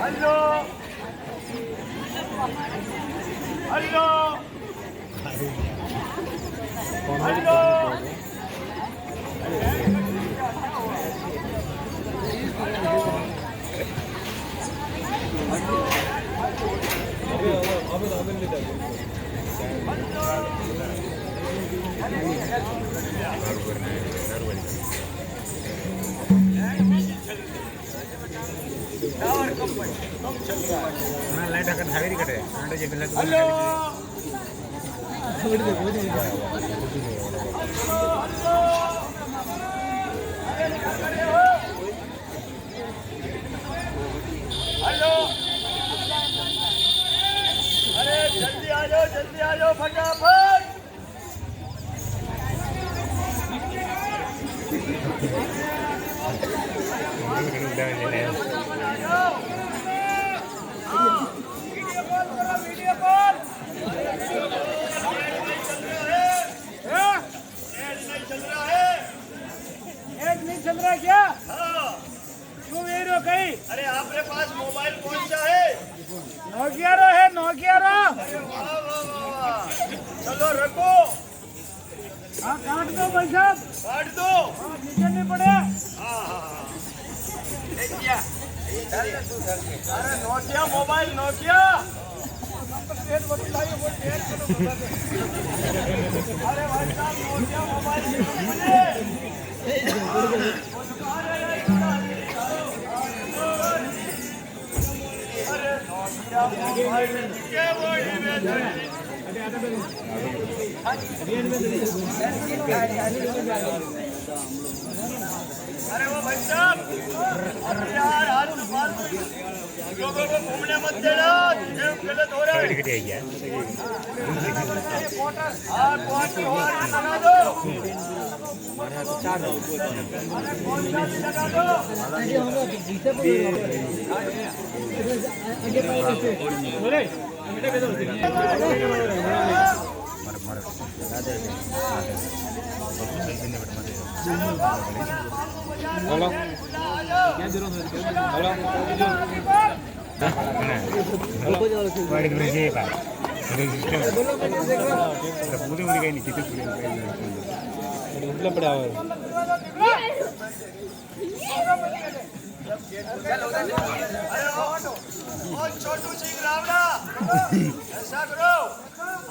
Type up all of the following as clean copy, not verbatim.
Hello hello hello light अगर धावेरी कटे आंटे जे गलत हेलो हेलो अरे जल्दी आ जाओ फटाफट वीडियो कॉल नहीं चल रहा क्या? हाँ। क्यों ये रो गई? अरे आपके पास मोबाइल कौन सा है? नोकिया रो है, नोकिया रो। वाह वाह वाह, चलो रखो। हाँ काट दो भाई साहब, काट दो। हाँ नीचे नहीं पड़े। हाँ हाँ हाँ। अरे नोकिया मोबाइल, नोकिया। अरे भाई साहब नोकिया मोबाइल अरे वो भाई साहब यार आज तो फालतू लोगों को घूमने मत देना, गलत हो रहा है। हाँ क्वार्टर लगा दो, हेलो क्या जरूरत है? हेलो वाड़ी में जे बा पूरे उड़ी गई नीचे पूरे उठला पड़ा है। छोटू सिंह रावड़ा ऐसा करो,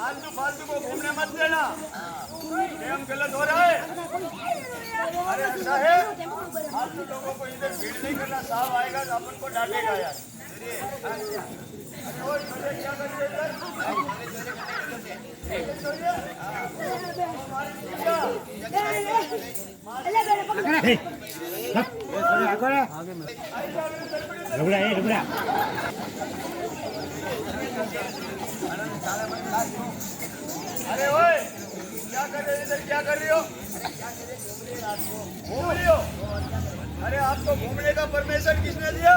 आलतू फालतू को घूमने मत देना, नियम गलत हो रहा है। अरे ऐसा है फालतू लोगों को इधर भीड़ नहीं करना, साहब आएगा तो अपन को डांटेगा यार। क्या करिए अरे ओए क्या कर रहे हो इधर, क्या कर रही हो? घूम रही हो? अरे आपको घूमने का परमिशन किसने दिया?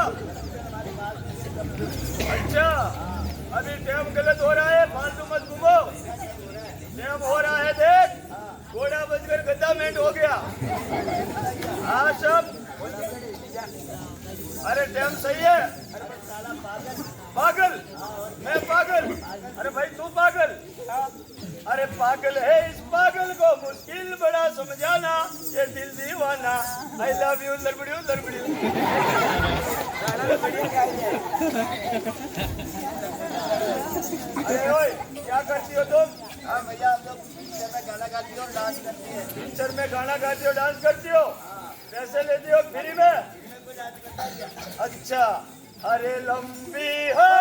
अच्छा अभी टाइम गलत हो रहा है, फालतू मत घूमो। टाइम हो रहा है देख, घोड़ा बजकर गद्दा मेंट हो गया। हाँ सब अरे टाइम सही है। पागल, मैं पागल? अरे भाई तू पागल? अरे पागल है, इस पागल को मुश्किल बड़ा समझाना, ये दिल दीवाना। आई लव यू लड़बड़ियों लड़बड़ियों। अरे ओए क्या करती हो तुम? हाँ भैया हम लोग पिक्चर में गाना गाती हो, डांस करती है। पिक्चर में गाना गाती हो, डांस करती हो? पैसे लेती हो फ्री में? अच्छा अरे लंबी हो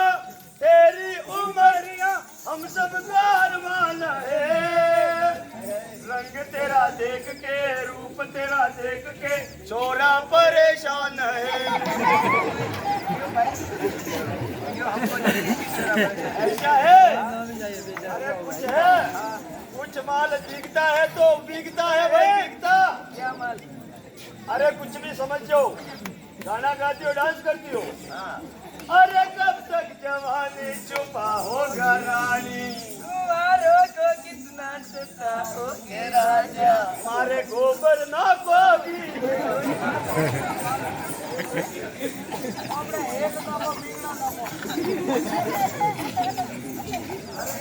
तेरी उमरिया, हम सब अरमान है। रंग तेरा देख के, रूप तेरा देख के, छोरा परेशान है। ऐसा है? अरे कुछ है, कुछ माल बिकता है तो बिकता है भाई, बिकता क्या माल? अरे कुछ भी समझो, गाना गाती हो, डांस करती हो। अरे कब तक जवानी छुपा होगा रानी, नाचता हो के राजा मारे गोबर ना कोगी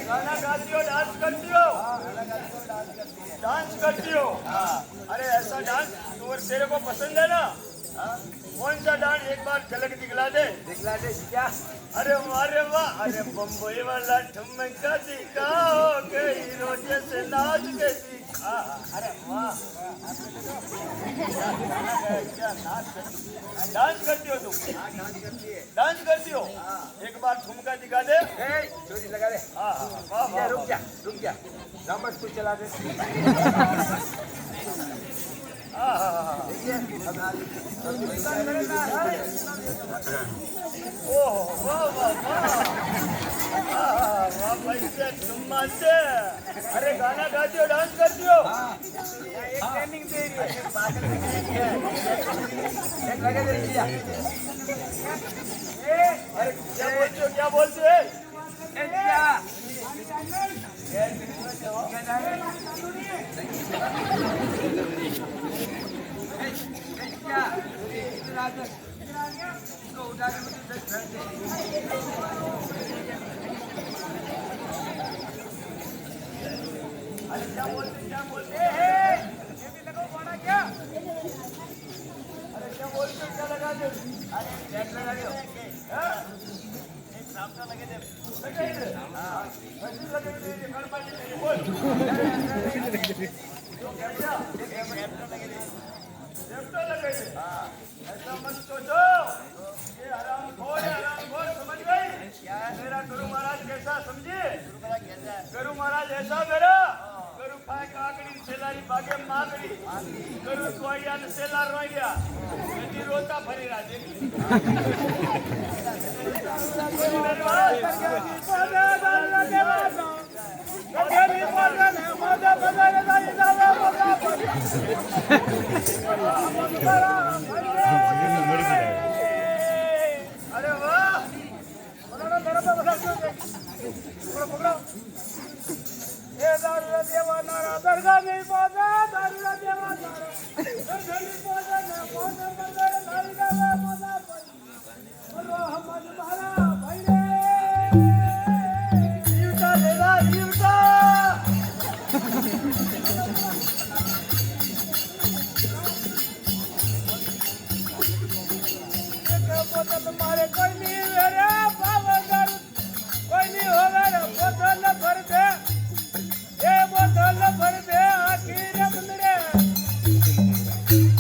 गाना गाती हो डांस करती हो अरे ऐसा डांस तेरे को पसंद है ना कौन सा डांस एक बार झलक दिखला दे क्या अरे वाह अरे बम्बई वाला ठुमका दिखाओ गई रोजे से नाच के दिखा अरे वाह डांस करती हो तुम डांस करती हो एक बार ठुमका दिखा दे चोरी लगा दे वाह रुक जा नंबर कुछ चला दे अरे गाना गाती हो डांस करती हो एक ट्रेनिंग दे रही है अरे क्या बोलते हो क्या बोलते हैं ये भी लगाओ बड़ा क्या अरे क्या बोलते क्या लगा दे अरे टैग लगा दो एक सामने लगे दे लगे दे हां वैसे लगे दे गणपति नहीं बोल कैमरा लगे दे कैमरा लगे दे हां ऐसा मत सोचो ये आराम खोल समझ गई क्या मेरा गुरु महाराज कैसा समझे गुरु महाराज ऐसा मेरा गुरु खाए काकड़ी सेलारी बागे मागड़ी गुरु सोया ने सेला रोया यदि रोता भरी राजे अरे वाह ये दारुला देवानारा दरगाह में पहुंचा दारुला देवानारा दरगाह में पहुंचा ना पहुंचा मंदिर दारुला पहुंचा बोलो हमारे महाराज भाई रे जीवता देगा जीवता बोतल मारे कोई नहीं मेरे पावगर कोई नहीं होगा रे बोतल भर दे ये बोतल भर दे आखिर मंदरे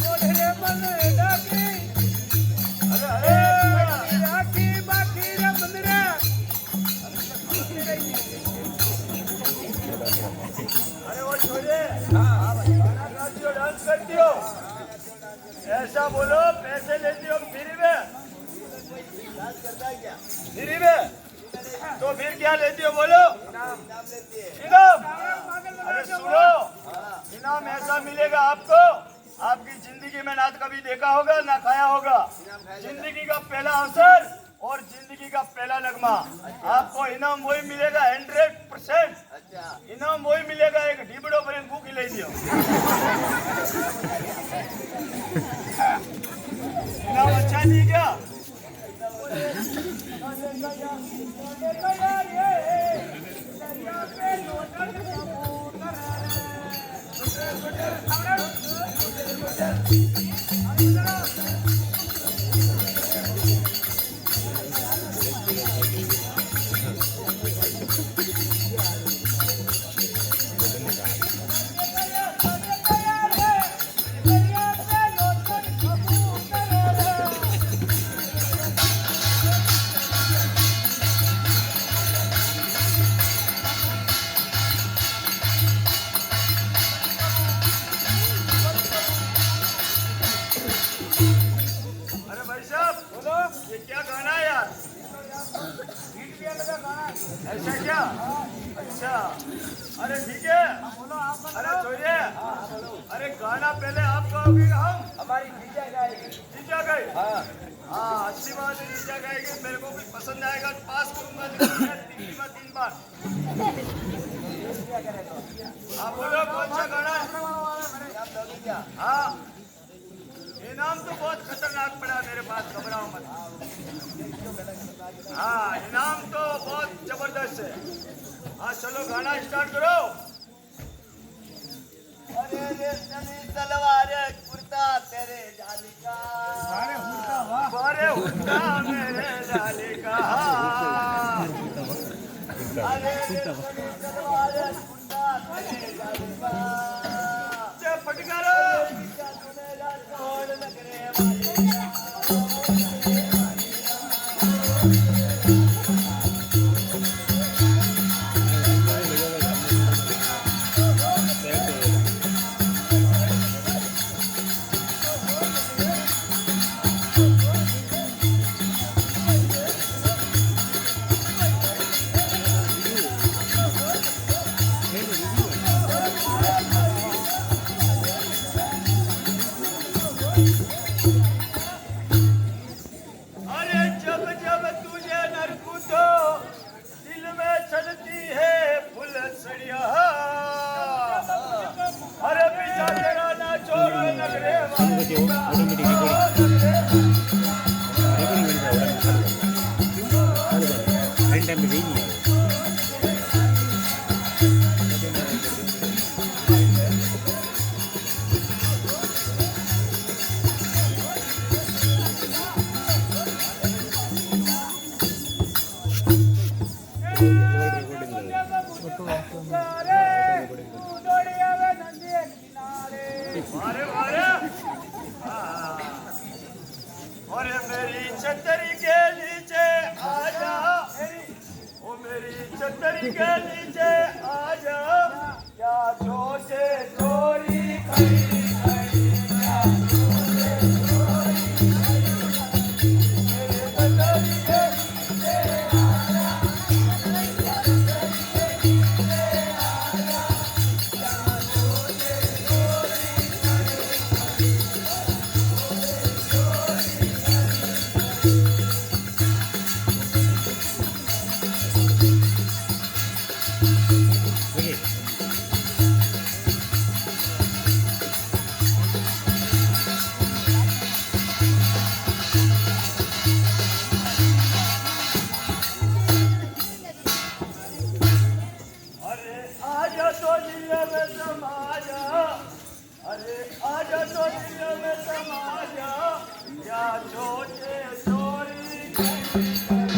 बोले मन डाकी अरे आखी बाकी रे मंदरे अरे वो छोड़े हां भाई गाना गाती हो डांस करती हो ऐसा बोलो पैसे लेती हो फ्री में डांस करता है क्या फ्री में तो फिर क्या लेती हो बोलो इनाम अरे सुनो इनाम ऐसा मिलेगा आपको आपकी जिंदगी में ना कभी देखा होगा ना खाया होगा जिंदगी का पहला अवसर और जिंदगी का पहला नगमा आपको इनाम वही मिलेगा 100% इनाम वही मिलेगा एक ढीबड़ो पर भूखी ले दियो इनाम अच्छा नहीं क्या ऐसा क्या अच्छा अरे ठीक है अरे छोड़िए अरे गाना पहले आप गाओगे हम हमारी जीजा गाएगी जीजा गाए हाँ अच्छी बात है जीजा गाएगी मेरे को भी पसंद आएगा पास करूंगा 3 बार हाँ बोलो कौन सा गाना है? हाँ इनाम तो बहुत खतरनाक पड़ा मेरे पास, घबराओ मत। हाँ इनाम तो बहुत जबरदस्त है। हाँ चलो गाना स्टार्ट करो। अरे रेशमी सलवार कुर्ता तेरे जाली का, बारे हुक्का मेरे जाली का। अरे रेशमी सलवार कुर्ता तेरे जाली का, जय फटकार छोड़ नगरे छतरी के नीचे आ जा, क्या छोटे चोरी खड़ी खड़ी, क्या छोटे चोरी खड़ी खड़ी, मेरे छतरी के नीचे आ जा, मेरी छतरी के नीचे आ जा, क्या छोटे चोरी खड़ी खड़ी, छोटे चोरी खड़ी खड़ी। अरे आजा तो दिल में समा जा, क्या छोटे चोरी खड़ी खड़ी,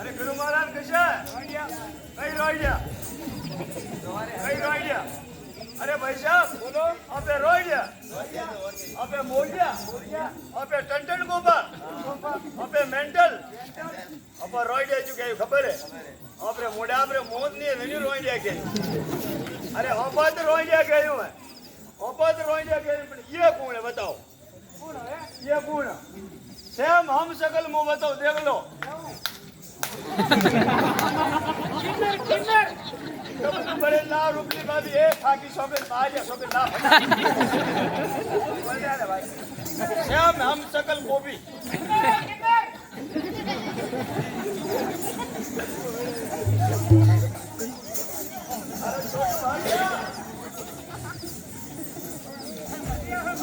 अरे गुरु महाराज कशा काही रोहिड्या काही रोहिड्या अरे भाई साहब बोलो अबे रोहिड्या अबे मोडिया अबे टंटन गोबर अबे मेंटल अबे रोहिड्या जो कहीं खबर है अबे मोड़ा अबे मोद नहीं नहीं रोहिड्या के अरे अबाद रोहिड्या गए हूँ मैं अबाद रोहिड्या गए ये कौन है बताओ ये कौन है सेम हम सकल मुंह बताओ देख लो किन्नर किन्नर बड़े ना रुपये का भी है खाकी सोके आज सोके ना बोल रहा है भाई श्याम हम सकल गोभी किन्नर किन्नर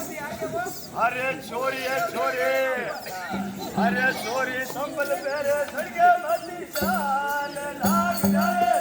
अरे छोरी है छोरी अरे छोरी संभल पेरे सड़के मती जान लाग जाए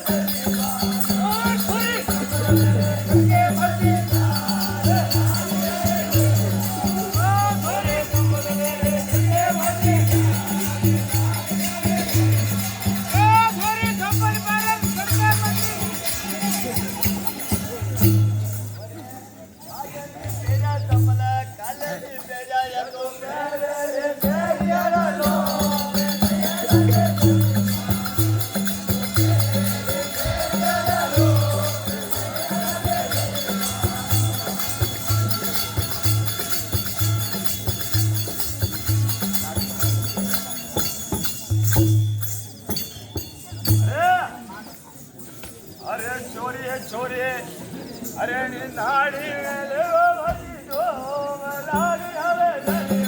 अरे छोरी है छोरी अरे नाड़ी ले भरी दो लाग जावे जनी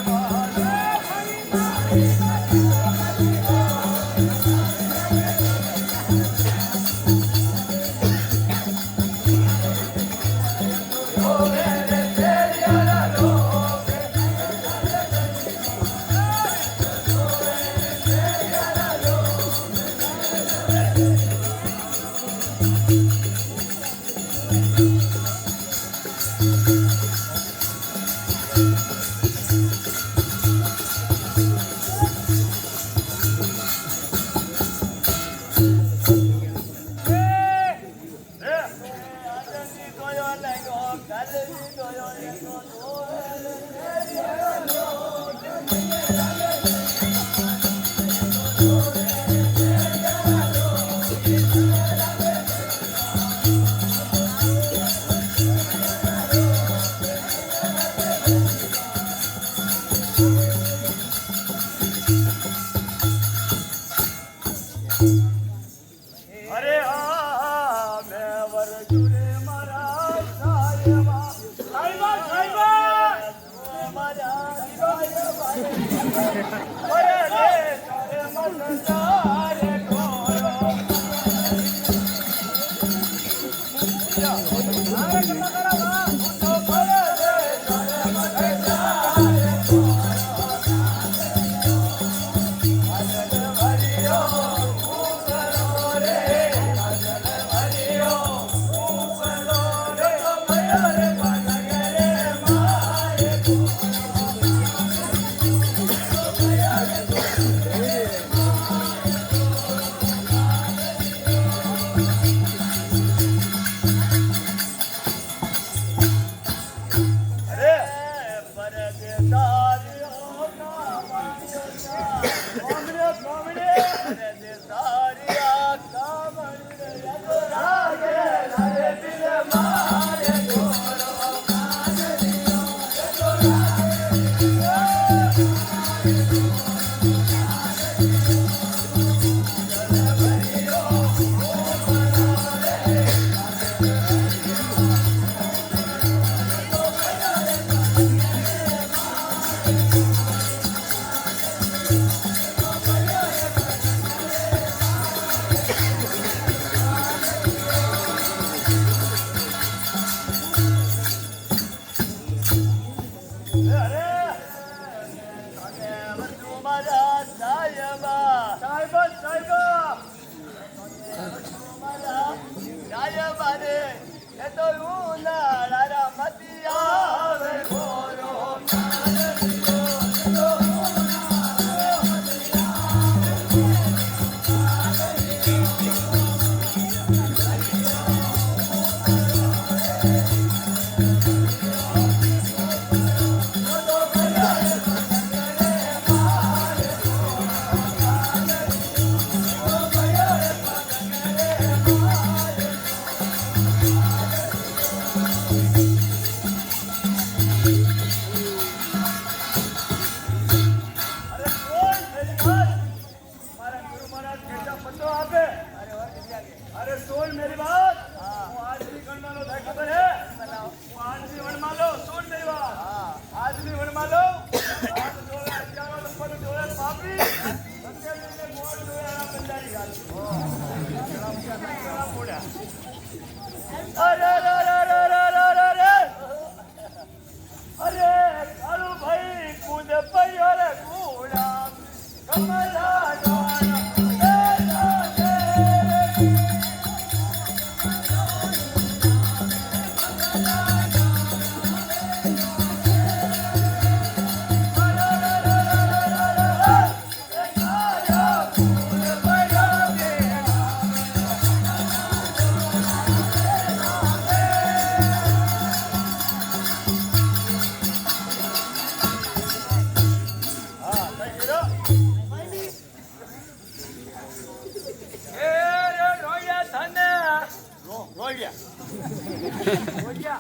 हो गया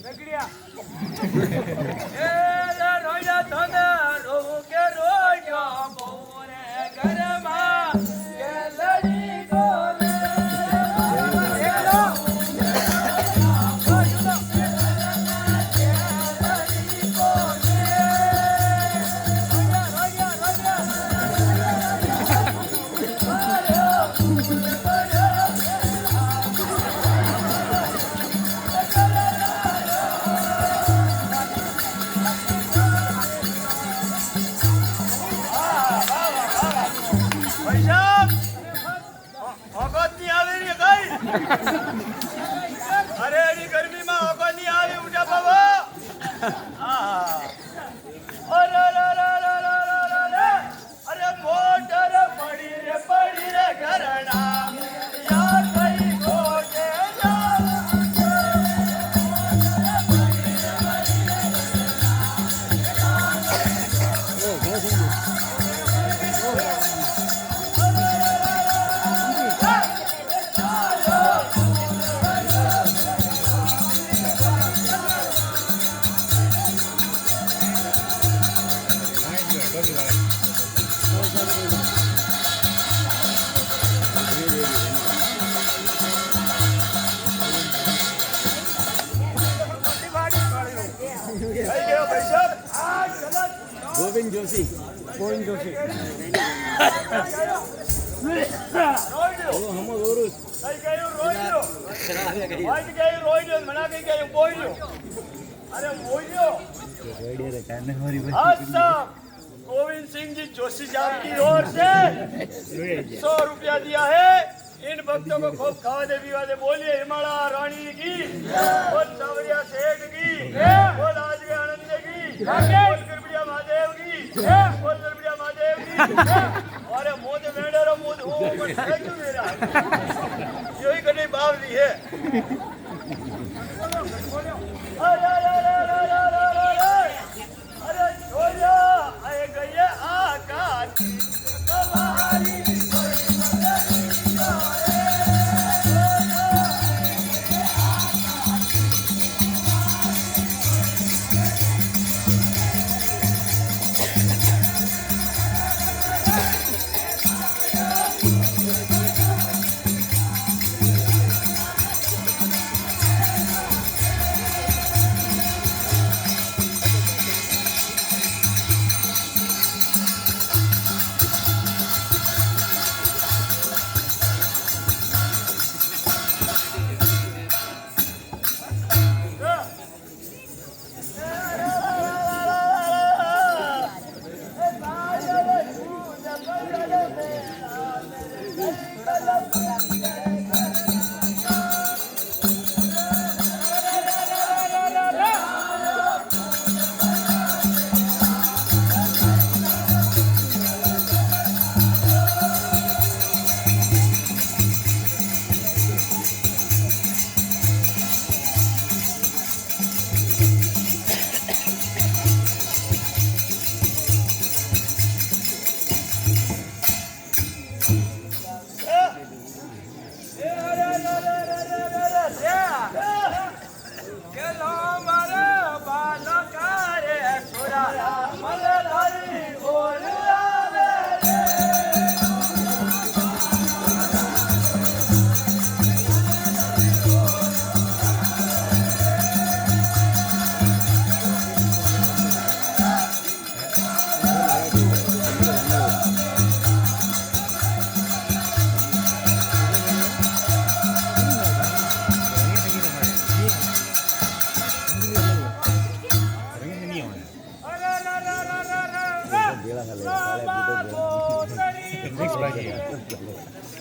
रगड़िया એ રોયા તને રોવું કે રોયો બોરે ઘરમાં કે લડી ગોલે અરે એની ગરમીમાં ઓગો ની આવી ઉઠા બાબા અરે મોટર પડી રે ઘરણા યાર કઈ ગોટે ગોવિંદ જોશી गोविंद सिंह जी जोशी साहब की ओर से 100 रुपया दिया है। इन भक्तों को खूब खावा पीवा बोलिए हिमालय रानी की और सावरिया सेठ की और आज के आनंद की और कृपया महादेव की और कृपया महादेव की अरे मोद मेडर मोद हो क्यों मेरा यही करने भाव दी है। अरे छोड़िया आए गए आकाश तुम्हारी मिक्स भाजी है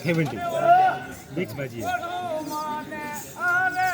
70 मिक्स भाजी है अरे